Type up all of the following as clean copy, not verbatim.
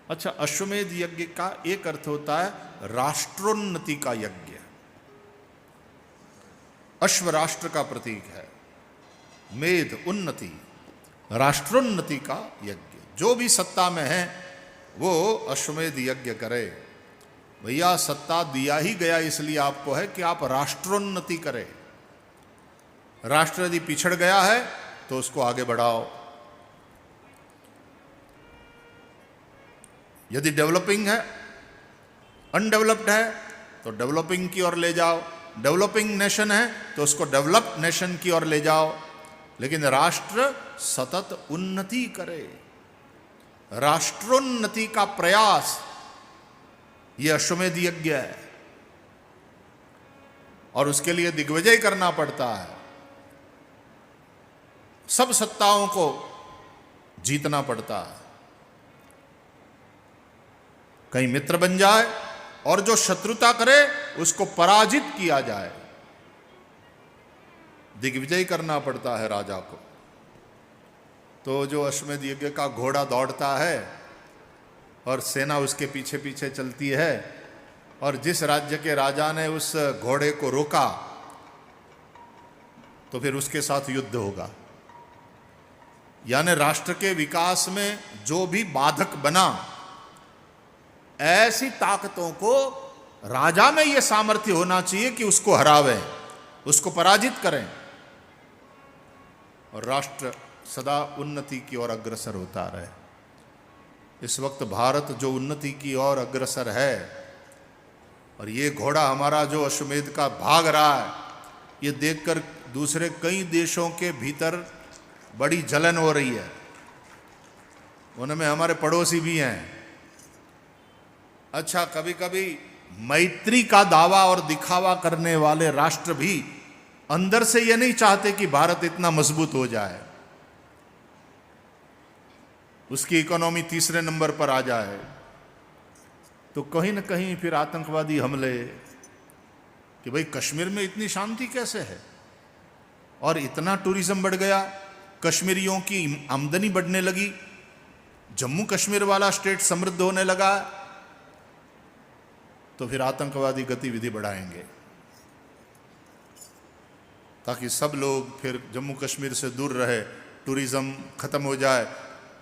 अच्छा, अश्वमेध यज्ञ का एक अर्थ होता है राष्ट्रोन्नति का यज्ञ। अश्व राष्ट्र का प्रतीक है, मेध उन्नति, राष्ट्रोन्नति का यज्ञ। जो भी सत्ता में है वो अश्वमेध यज्ञ करे। भैया सत्ता दिया ही गया इसलिए आपको है कि आप राष्ट्रोन्नति करें। राष्ट्र यदि पिछड़ गया है तो उसको आगे बढ़ाओ, यदि डेवलपिंग है, अनडेवलप्ड है तो डेवलपिंग की ओर ले जाओ, डेवलपिंग नेशन है तो उसको डेवलप्ड नेशन की ओर ले जाओ। लेकिन राष्ट्र सतत उन्नति करे, राष्ट्रोन्नति का प्रयास, यह अश्वमेध यज्ञ है। और उसके लिए दिग्विजय करना पड़ता है, सब सत्ताओं को जीतना पड़ता है। कहीं मित्र बन जाए और जो शत्रुता करे उसको पराजित किया जाए, दिग्विजय करना पड़ता है राजा को। तो जो अश्वमेध यज्ञ का घोड़ा दौड़ता है और सेना उसके पीछे पीछे चलती है, और जिस राज्य के राजा ने उस घोड़े को रोका तो फिर उसके साथ युद्ध होगा। यानी राष्ट्र के विकास में जो भी बाधक बना, ऐसी ताकतों को राजा में यह सामर्थ्य होना चाहिए कि उसको हरावें, उसको पराजित करें, और राष्ट्र सदा उन्नति की ओर अग्रसर होता रहे। इस वक्त भारत जो उन्नति की ओर अग्रसर है, और ये घोड़ा हमारा जो अश्वमेध का भाग रहा है, ये देखकर दूसरे कई देशों के भीतर बड़ी जलन हो रही है। उनमें हमारे पड़ोसी भी हैं। अच्छा, कभी कभी मैत्री का दावा और दिखावा करने वाले राष्ट्र भी अंदर से ये नहीं चाहते कि भारत इतना मजबूत हो जाए, उसकी इकोनॉमी तीसरे नंबर पर आ जाए। तो कहीं ना कहीं फिर आतंकवादी हमले कि भाई कश्मीर में इतनी शांति कैसे है, और इतना टूरिज्म बढ़ गया, कश्मीरियों की आमदनी बढ़ने लगी, जम्मू कश्मीर वाला स्टेट समृद्ध होने लगा, तो फिर आतंकवादी गतिविधि बढ़ाएंगे ताकि सब लोग फिर जम्मू कश्मीर से दूर रहे, टूरिज्म खत्म हो जाए,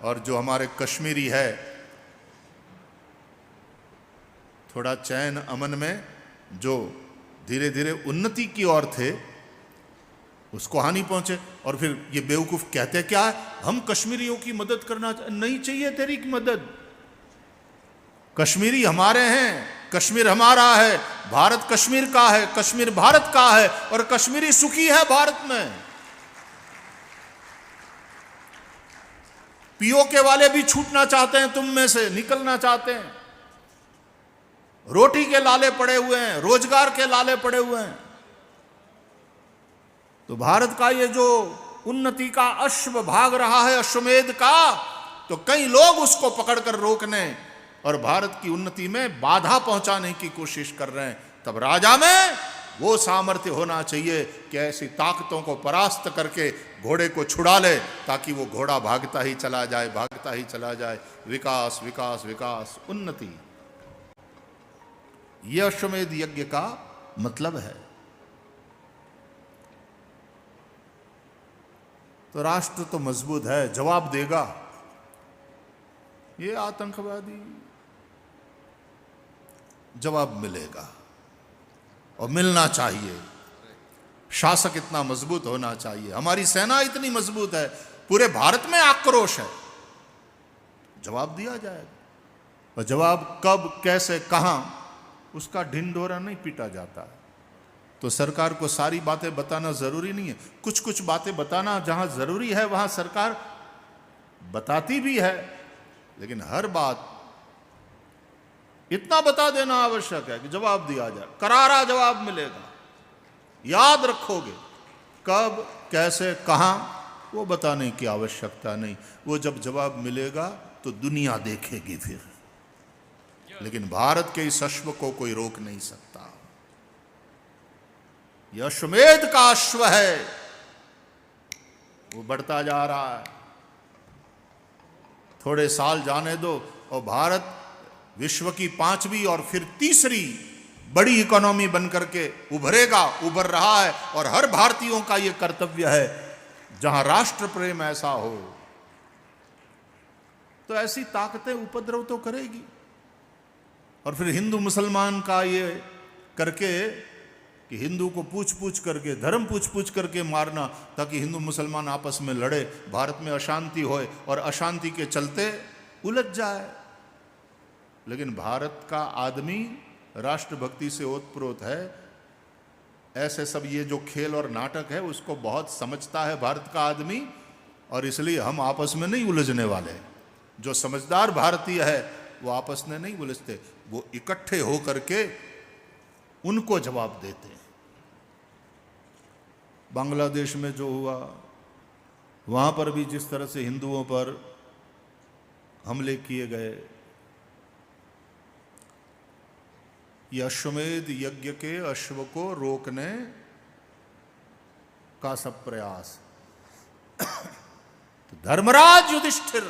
और जो हमारे कश्मीरी है थोड़ा चैन अमन में जो धीरे धीरे उन्नति की ओर थे, उसको हानि पहुंचे। और फिर ये बेवकूफ कहते क्या है, हम कश्मीरियों की मदद करना नहीं चाहिए, तेरी की मदद, कश्मीरी हमारे हैं, कश्मीर हमारा है, भारत कश्मीर का है, कश्मीर भारत का है, और कश्मीरी सुखी है भारत में। पीओके वाले भी छूटना चाहते हैं, तुम में से निकलना चाहते हैं, रोटी के लाले पड़े हुए हैं, रोजगार के लाले पड़े हुए हैं। तो भारत का ये जो उन्नति का अश्व भाग रहा है अश्वमेध का, तो कई लोग उसको पकड़कर रोकने और भारत की उन्नति में बाधा पहुंचाने की कोशिश कर रहे हैं। तब राजा में वो सामर्थ्य होना चाहिए कि ऐसी ताकतों को परास्त करके घोड़े को छुड़ा ले, ताकि वो घोड़ा भागता ही चला जाए, भागता ही चला जाए। विकास विकास विकास, उन्नति, यह अश्वमेध यज्ञ का मतलब है। तो राष्ट्र तो मजबूत है, जवाब देगा। ये आतंकवादी जवाब मिलेगा, और मिलना चाहिए। शासक इतना मजबूत होना चाहिए, हमारी सेना इतनी मजबूत है, पूरे भारत में आक्रोश है, जवाब दिया जाएगा। और जवाब कब, कैसे, कहां, उसका ढिंढोरा नहीं पीटा जाता। तो सरकार को सारी बातें बताना जरूरी नहीं है, कुछ कुछ बातें बताना जहां जरूरी है वहां सरकार बताती भी है, लेकिन हर बात इतना बता देना आवश्यक है कि जवाब दिया जाए, करारा जवाब मिलेगा। याद रखोगे कब, कैसे, कहां, वो बताने की आवश्यकता नहीं। वो जब जवाब मिलेगा तो दुनिया देखेगी फिर। लेकिन भारत के इस अश्व को कोई रोक नहीं सकता। यह अश्वमेध का अश्व है, वो बढ़ता जा रहा है। थोड़े साल जाने दो, और भारत विश्व की 5वीं और फिर तीसरी बड़ी इकोनॉमी बनकर के उभर रहा है। और हर भारतीयों का यह कर्तव्य है, जहां राष्ट्र प्रेम ऐसा हो तो ऐसी ताकतें उपद्रव तो करेगी। और फिर हिंदू मुसलमान का ये करके कि हिंदू को पूछ पूछ करके, धर्म पूछ पूछ करके मारना, ताकि हिंदू मुसलमान आपस में लड़े, भारत में अशांति होए और अशांति के चलते उलझ जाए। लेकिन भारत का आदमी राष्ट्रभक्ति से ओतप्रोत है। ऐसे सब ये जो खेल और नाटक है उसको बहुत समझता है भारत का आदमी, और इसलिए हम आपस में नहीं उलझने वाले। जो समझदार भारतीय है वो आपस में नहीं उलझते, वो इकट्ठे होकर के उनको जवाब देते हैं। बांग्लादेश में जो हुआ, वहां पर भी जिस तरह से हिंदुओं पर हमले किए गए, ये अश्वमेध यज्ञ के अश्व को रोकने का सब प्रयास। तो धर्मराज युधिष्ठिर,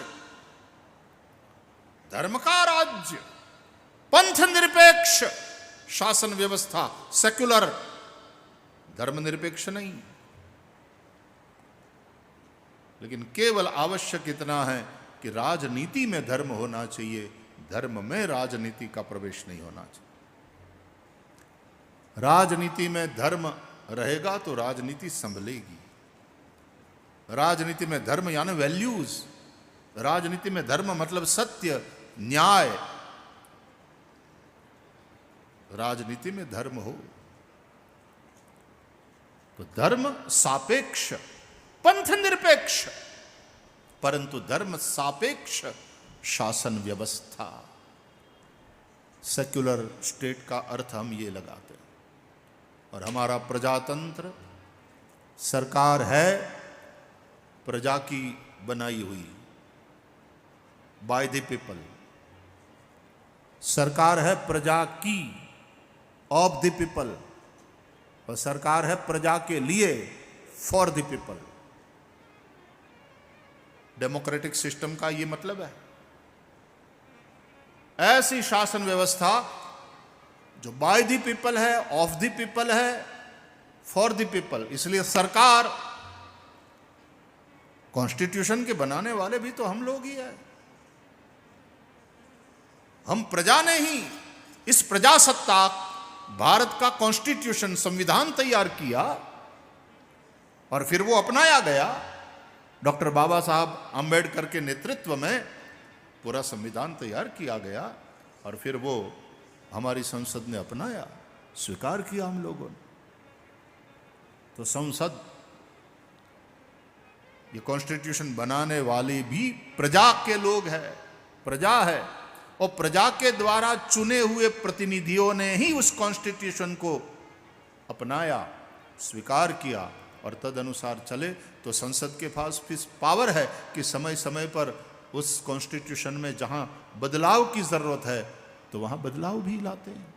धर्म का राज्य, पंथ निरपेक्ष शासन व्यवस्था, सेक्युलर, धर्मनिरपेक्ष नहीं। लेकिन केवल आवश्यक इतना है कि राजनीति में धर्म होना चाहिए, धर्म में राजनीति का प्रवेश नहीं होना चाहिए। राजनीति में धर्म रहेगा तो राजनीति संभलेगी। राजनीति में धर्म यानी वैल्यूज, राजनीति में धर्म मतलब सत्य, न्याय। राजनीति में धर्म हो तो धर्म सापेक्ष, पंथ निरपेक्ष, परंतु धर्म सापेक्ष शासन व्यवस्था, सेक्युलर स्टेट का अर्थ हम ये लगाते हैं। और हमारा प्रजातंत्र सरकार है प्रजा की बनाई हुई, बाय द पीपल। सरकार है प्रजा की, ऑफ द पीपल, और सरकार है प्रजा के लिए, for the people. Democratic system का ये मतलब है। ऐसी शासन व्यवस्था जो बाय द पीपल है, ऑफ द पीपल है, फॉर द पीपल। इसलिए सरकार, कॉन्स्टिट्यूशन के बनाने वाले भी तो हम लोग ही हैं। हम प्रजा ने ही इस प्रजासत्ताक भारत का कॉन्स्टिट्यूशन, संविधान तैयार किया और फिर वो अपनाया गया। डॉक्टर बाबा साहब अंबेडकर के नेतृत्व में पूरा संविधान तैयार किया गया और फिर वो हमारी संसद ने अपनाया, स्वीकार किया हम लोगों ने। तो संसद, ये कॉन्स्टिट्यूशन बनाने वाले भी प्रजा के लोग हैं, प्रजा है, और प्रजा के द्वारा चुने हुए प्रतिनिधियों ने ही उस कॉन्स्टिट्यूशन को अपनाया, स्वीकार किया और तदनुसार चले। तो संसद के पास फिर पावर है कि समय समय पर उस कॉन्स्टिट्यूशन में जहां बदलाव की जरूरत है तो वहां बदलाव भी लाते हैं,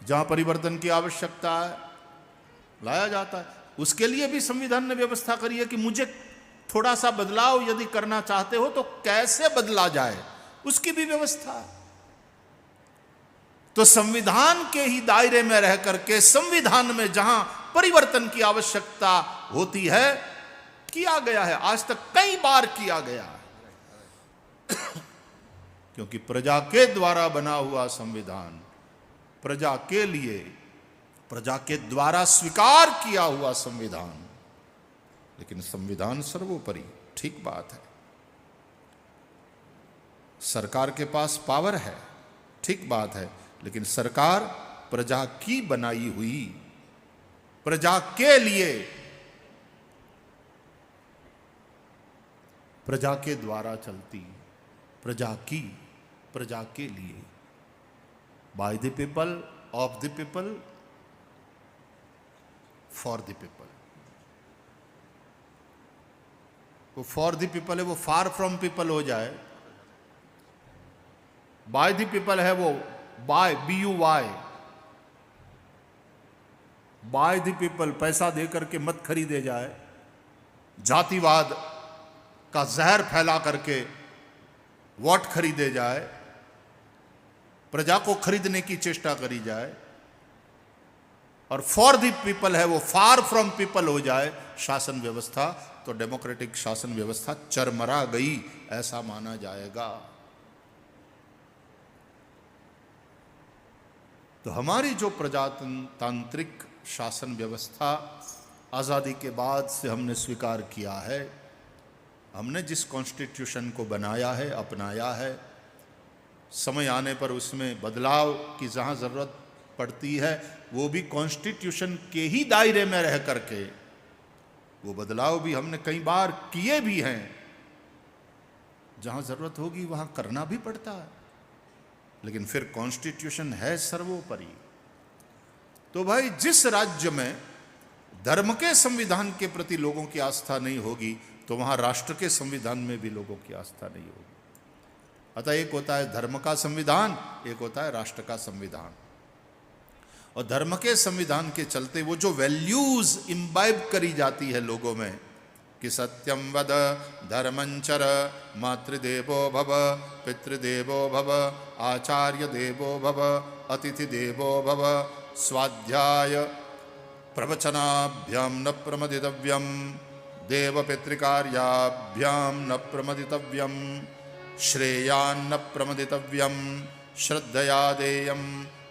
जहां परिवर्तन की आवश्यकता है लाया जाता है। उसके लिए भी संविधान ने व्यवस्था करी है कि मुझे थोड़ा सा बदलाव यदि करना चाहते हो तो कैसे बदला जाए, उसकी भी व्यवस्था है। तो संविधान के ही दायरे में रह करके संविधान में जहां परिवर्तन की आवश्यकता होती है किया गया है, आज तक कई बार किया गया है। क्योंकि प्रजा के द्वारा बना हुआ संविधान, प्रजा के लिए, प्रजा के द्वारा स्वीकार किया हुआ संविधान। लेकिन संविधान सर्वोपरि, ठीक बात है। सरकार के पास पावर है, ठीक बात है, लेकिन सरकार प्रजा की बनाई हुई, प्रजा के लिए, प्रजा के द्वारा चलती, प्रजा की, प्रजा के लिए, bye the people, of the people, for the people. वो फॉर द पीपल है, वो फार फ्रॉम पीपल हो जाए। बाय द पीपल है, वो buy, BUY, buy the people, पैसा दे करके मत खरीदे जाए, जातिवाद का जहर फैला करके वोट खरीदे जाए, प्रजा को खरीदने की चेष्टा करी जाए, और फॉर द पीपल है वो फार फ्रॉम पीपल हो जाए शासन व्यवस्था, तो डेमोक्रेटिक शासन व्यवस्था चरमरा गई ऐसा माना जाएगा। तो हमारी जो प्रजातांत्रिक शासन व्यवस्था आज़ादी के बाद से हमने स्वीकार किया है, हमने जिस कॉन्स्टिट्यूशन को बनाया है, अपनाया है, समय आने पर उसमें बदलाव की जहाँ ज़रूरत पड़ती है वो भी कॉन्स्टिट्यूशन के ही दायरे में रह करके, वो बदलाव भी हमने कई बार किए भी हैं। जहाँ ज़रूरत होगी वहाँ करना भी पड़ता है, लेकिन फिर कॉन्स्टिट्यूशन है सर्वोपरि। तो भाई जिस राज्य में धर्म के संविधान के प्रति लोगों की आस्था नहीं होगी तो वहाँ राष्ट्र के संविधान में भी लोगों की आस्था नहीं होगी। अतः एक होता है धर्म का संविधान, एक होता है राष्ट्र का संविधान। और धर्म के संविधान के चलते वो जो वैल्यूज इम्बाइब करी जाती है लोगों में कि सत्यम वद धर्मंचर मातृदेवो भव पितृदेवो भव आचार्य देवो भव अतिथि देवो भव स्वाध्याय प्रवचनाभ्याम न प्रमदितव्यम देव पितृकार्याभ्याम न प्रमदितव्यम श्रेयान्न प्रमदितव्यम श्रद्धया देयम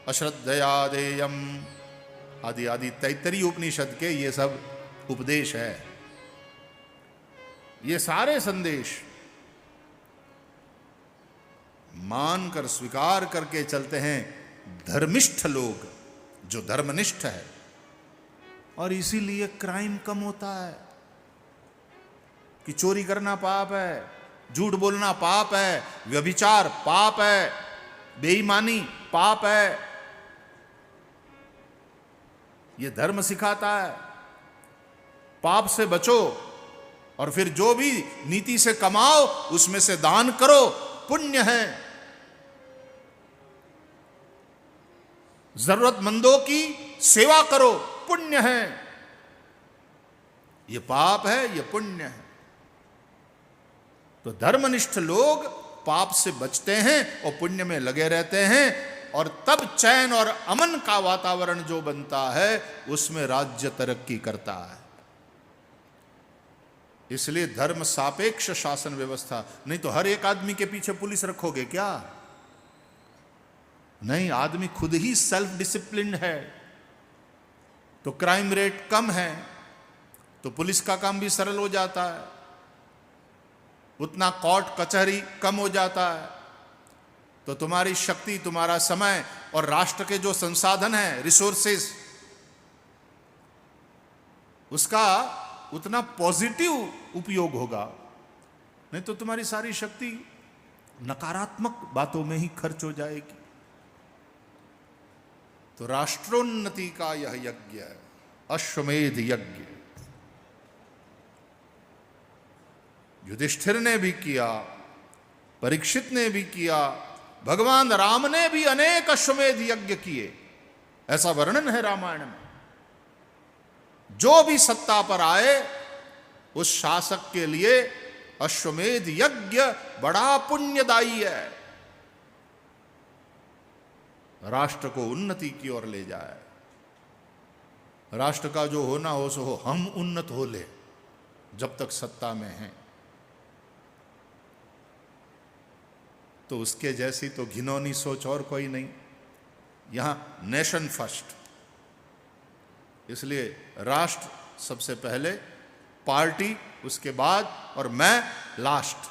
अश्रद्धया देयम आदि आदि तैत्तरीय उपनिषद के ये सब उपदेश है। ये सारे संदेश मानकर स्वीकार करके चलते हैं धर्मिष्ठ लोग, जो धर्मनिष्ठ है, और इसीलिए क्राइम कम होता है कि चोरी करना पाप है, झूठ बोलना पाप है, व्यभिचार पाप है, बेईमानी पाप है। ये धर्म सिखाता है पाप से बचो और फिर जो भी नीति से कमाओ उसमें से दान करो, पुण्य है। जरूरतमंदों की सेवा करो, पुण्य है। ये पाप है, ये पुण्य है। तो धर्मनिष्ठ लोग पाप से बचते हैं और पुण्य में लगे रहते हैं, और तब चैन और अमन का वातावरण जो बनता है उसमें राज्य तरक्की करता है। इसलिए धर्म सापेक्ष शासन व्यवस्था। नहीं तो हर एक आदमी के पीछे पुलिस रखोगे क्या? नहीं, आदमी खुद ही सेल्फ डिसिप्लिन है तो क्राइम रेट कम है, तो पुलिस का काम भी सरल हो जाता है, उतना कोर्ट कचहरी कम हो जाता है, तो तुम्हारी शक्ति, तुम्हारा समय और राष्ट्र के जो संसाधन है, रिसोर्सेस, उसका उतना पॉजिटिव उपयोग होगा। नहीं तो तुम्हारी सारी शक्ति नकारात्मक बातों में ही खर्च हो जाएगी। तो राष्ट्रोन्नति का यह यज्ञ है, अश्वमेध यज्ञ, युधिष्ठिर ने भी किया, परीक्षित ने भी किया, भगवान राम ने भी अनेक अश्वमेध यज्ञ किए, ऐसा वर्णन है रामायण में। जो भी सत्ता पर आए उस शासक के लिए अश्वमेध यज्ञ बड़ा पुण्यदायी है, राष्ट्र को उन्नति की ओर ले जाए। राष्ट्र का जो होना हो सो हो, हम उन्नत हो ले जब तक सत्ता में हैं। तो उसके जैसी तो घिनौनी सोच और कोई नहीं। यहां नेशन फर्स्ट, इसलिए राष्ट्र सबसे पहले, पार्टी उसके बाद, और मैं लास्ट।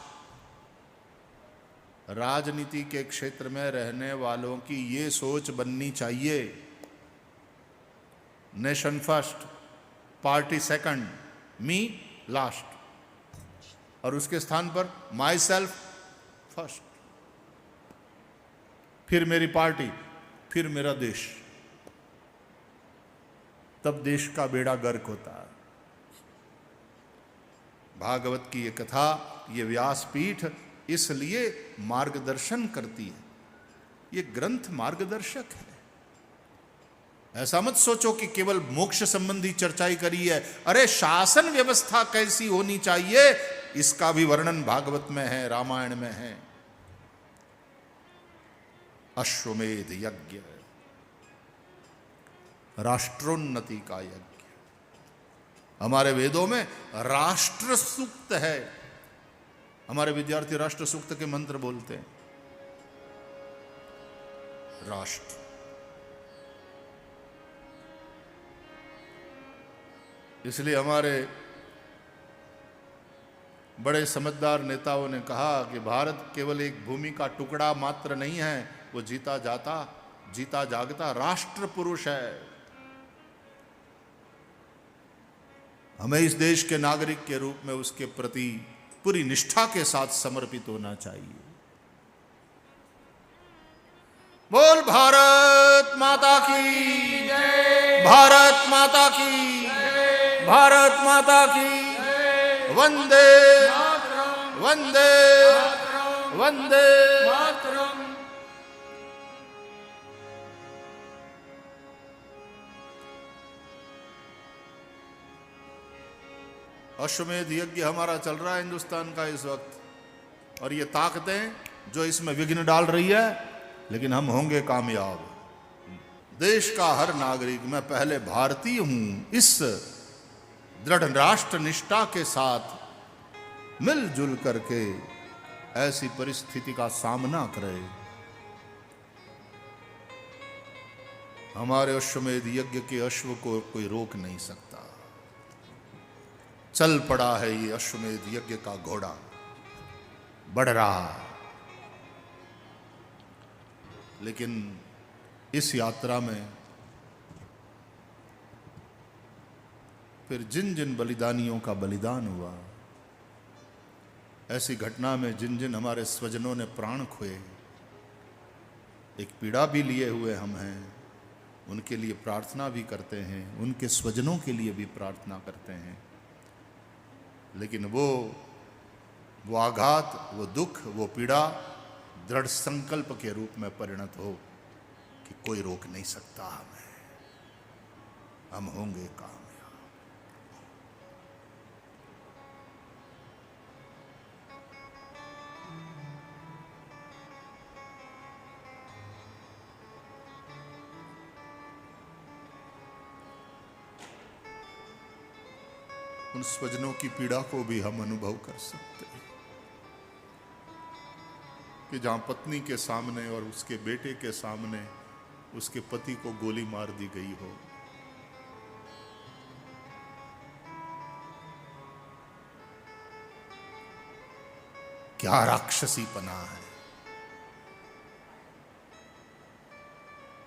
राजनीति के क्षेत्र में रहने वालों की ये सोच बननी चाहिए, नेशन फर्स्ट, पार्टी सेकंड, मी लास्ट, और उसके स्थान पर माई सेल्फ फर्स्ट, फिर मेरी पार्टी, फिर मेरा देश। तब देश का बेड़ा गर्क होता है। भागवत की ये कथा, ये व्यासपीठ इसलिए मार्गदर्शन करती है। ये ग्रंथ मार्गदर्शक है। ऐसा मत सोचो कि केवल मोक्ष संबंधी चर्चाई करी है। अरे शासन व्यवस्था कैसी होनी चाहिए इसका भी वर्णन भागवत में है, रामायण में है। अश्वमेध यज्ञ, राष्ट्रोन्नति का यज्ञ। हमारे वेदों में राष्ट्र सूक्त है। हमारे विद्यार्थी राष्ट्र सूक्त के मंत्र बोलते हैं। राष्ट्र, इसलिए हमारे बड़े समझदार नेताओं ने कहा कि भारत केवल एक भूमि का टुकड़ा मात्र नहीं है, वो जीता जागता राष्ट्र पुरुष है। हमें इस देश के नागरिक के रूप में उसके प्रति पूरी निष्ठा के साथ समर्पित होना चाहिए। बोल भारत माता की जय, भारत माता की जय, भारत माता की वंदे वंदे वंदे मातरम। अश्वमेध यज्ञ हमारा चल रहा है हिंदुस्तान का इस वक्त, और ये ताकतें जो इसमें विघ्न डाल रही है, लेकिन हम होंगे कामयाब। देश का हर नागरिक, मैं पहले भारतीय हूं, इस दृढ़ राष्ट्र निष्ठा के साथ मिलजुल करके ऐसी परिस्थिति का सामना करे। हमारे अश्वमेध यज्ञ के अश्व को कोई रोक नहीं सकता। चल पड़ा है ये अश्वमेध यज्ञ का घोड़ा, बढ़ रहा है। लेकिन इस यात्रा में फिर जिन जिन बलिदानियों का बलिदान हुआ, ऐसी घटना में जिन जिन हमारे स्वजनों ने प्राण खोए, एक पीड़ा भी लिए हुए हम हैं, उनके लिए प्रार्थना भी करते हैं, उनके स्वजनों के लिए भी प्रार्थना करते हैं। लेकिन वो आघात, वो दुख, वो पीड़ा दृढ़ संकल्प के रूप में परिणत हो कि कोई रोक नहीं सकता हमें, हम होंगे कामयाब। उन स्वजनों की पीड़ा को भी हम अनुभव कर सकते हैं कि जहां पत्नी के सामने और उसके बेटे के सामने उसके पति को गोली मार दी गई हो, क्या राक्षसीपना है।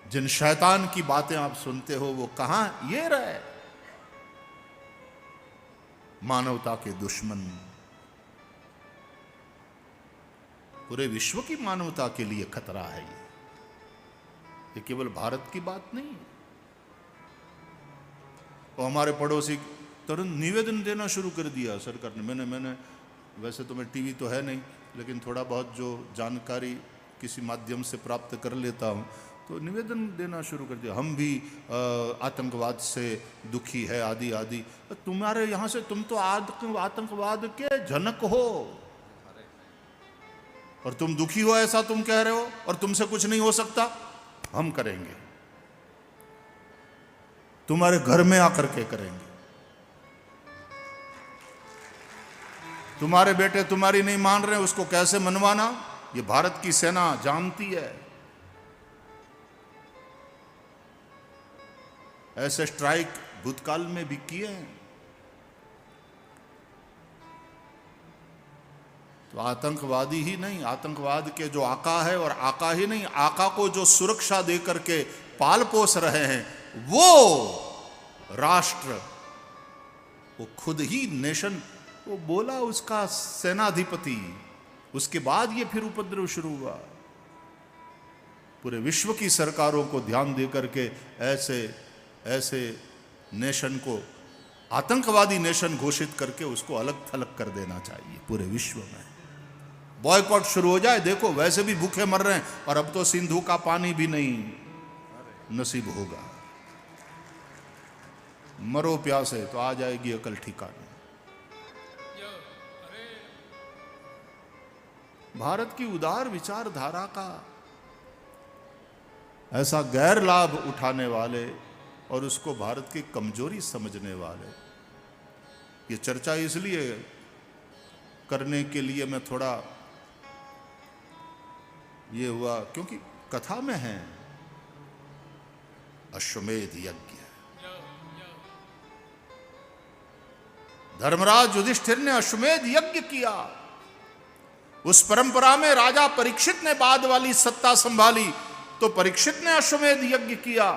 जिन शैतान की बातें आप सुनते हो वो कहां ये रहे, मानवता के दुश्मन। पूरे विश्व की मानवता के लिए खतरा है ये केवल भारत की बात नहीं। और हमारे पड़ोसी तुरंत निवेदन देना शुरू कर दिया सरकार ने। मैंने वैसे तो मैं टीवी तो है नहीं, लेकिन थोड़ा बहुत जो जानकारी किसी माध्यम से प्राप्त कर लेता हूँ, तो निवेदन देना शुरू कर दिया। हम भी आतंकवाद से दुखी है, आदि आदि। तुम्हारे यहाँ से, तुम तो आतंकवाद के जनक हो और तुम दुखी हो, ऐसा तुम कह रहे हो, और तुमसे कुछ नहीं हो सकता। हम करेंगे, तुम्हारे घर में आकर के करेंगे। तुम्हारे बेटे तुम्हारी नहीं मान रहे, उसको कैसे मनवाना, ये भारत की सेना जानती है। ऐसे स्ट्राइक भूतकाल में भी किए हैं। तो आतंकवादी ही नहीं, आतंकवाद के जो आका है, और आका ही नहीं, आका को जो सुरक्षा दे करके पाल पोस रहे हैं, वो राष्ट्र, वो खुद ही नेशन, वो बोला उसका सेनाधिपति। उसके बाद ये फिर उपद्रव शुरू हुआ। पूरे विश्व की सरकारों को ध्यान दे करके ऐसे नेशन को आतंकवादी नेशन घोषित करके उसको अलग थलग कर देना चाहिए। पूरे विश्व में बॉयकॉट शुरू हो जाए। देखो वैसे भी भूखे मर रहे हैं, और अब तो सिंधु का पानी भी नहीं नसीब होगा। मरो प्यासे तो आ जाएगी अकल ठिकाने। भारत की उदार विचारधारा का ऐसा गैर लाभ उठाने वाले और उसको भारत की कमजोरी समझने वाले। ये चर्चा इसलिए करने के लिए मैं थोड़ा ये हुआ क्योंकि कथा में है अश्वमेध यज्ञ। धर्मराज युधिष्ठिर ने अश्वमेध यज्ञ किया। उस परंपरा में राजा परीक्षित ने बाद वाली सत्ता संभाली तो परीक्षित ने अश्वमेध यज्ञ किया,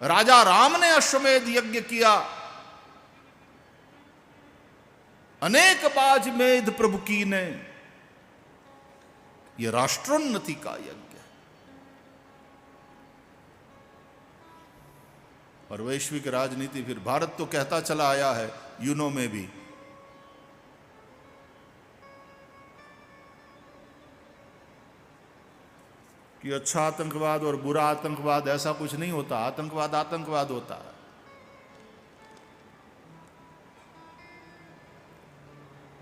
राजा राम ने अश्वमेध यज्ञ किया। अनेक बाज मेध प्रभु की ने, यह राष्ट्रोन्नति का यज्ञ है। और वैश्विक राजनीति फिर भारत तो कहता चला आया है यूनो में भी कि अच्छा आतंकवाद और बुरा आतंकवाद ऐसा कुछ नहीं होता, आतंकवाद आतंकवाद होता है।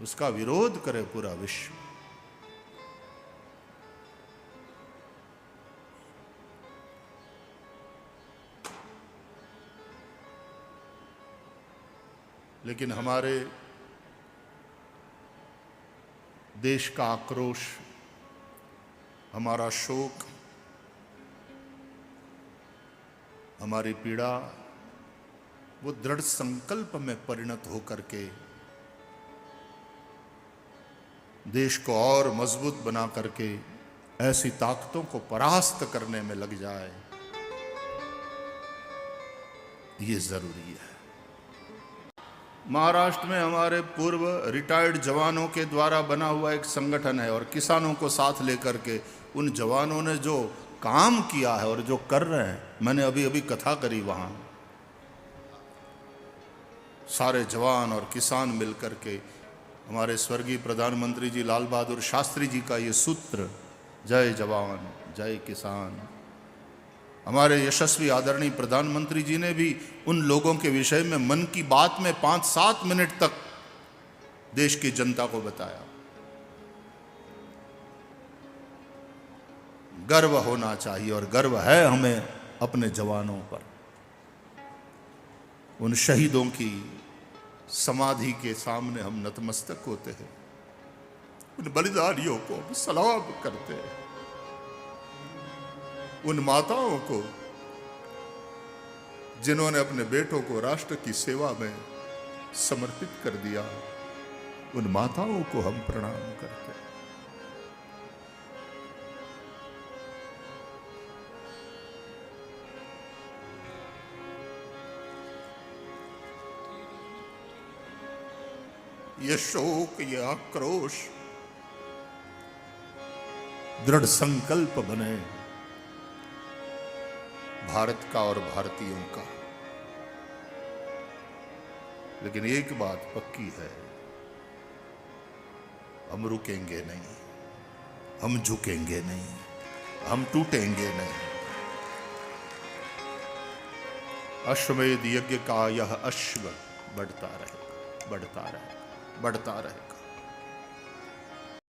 उसका विरोध करे पूरा विश्व। लेकिन हमारे देश का आक्रोश, हमारा शोक, हमारी पीड़ा वो दृढ़ संकल्प में परिणत होकर के देश को और मजबूत बना करके ऐसी ताकतों को परास्त करने में लग जाए, ये जरूरी है। महाराष्ट्र में हमारे पूर्व रिटायर्ड जवानों के द्वारा बना हुआ एक संगठन है और किसानों को साथ लेकर के उन जवानों ने जो काम किया है और जो कर रहे हैं, मैंने अभी अभी कथा करी वहाँ। सारे जवान और किसान मिलकर के हमारे स्वर्गीय प्रधानमंत्री जी लाल बहादुर शास्त्री जी का ये सूत्र, जय जवान जय किसान, हमारे यशस्वी आदरणीय प्रधानमंत्री जी ने भी उन लोगों के विषय में मन की बात में 5-7 मिनट तक देश की जनता को बताया। गर्व होना चाहिए और गर्व है हमें अपने जवानों पर। उन शहीदों की समाधि के सामने हम नतमस्तक होते हैं, उन बलिदानियों को हम सलाम करते हैं, उन माताओं को जिन्होंने अपने बेटों को राष्ट्र की सेवा में समर्पित कर दिया, उन माताओं को हम प्रणाम करते हैं। ये शोक, ये आक्रोश दृढ़ संकल्प बने भारत का और भारतीयों का। लेकिन एक बात पक्की है, हम रुकेंगे नहीं, हम झुकेंगे नहीं, हम टूटेंगे नहीं। अश्वमेध यज्ञ का यह अश्व बढ़ता रहे, बढ़ता रहे, बढ़ता रहे।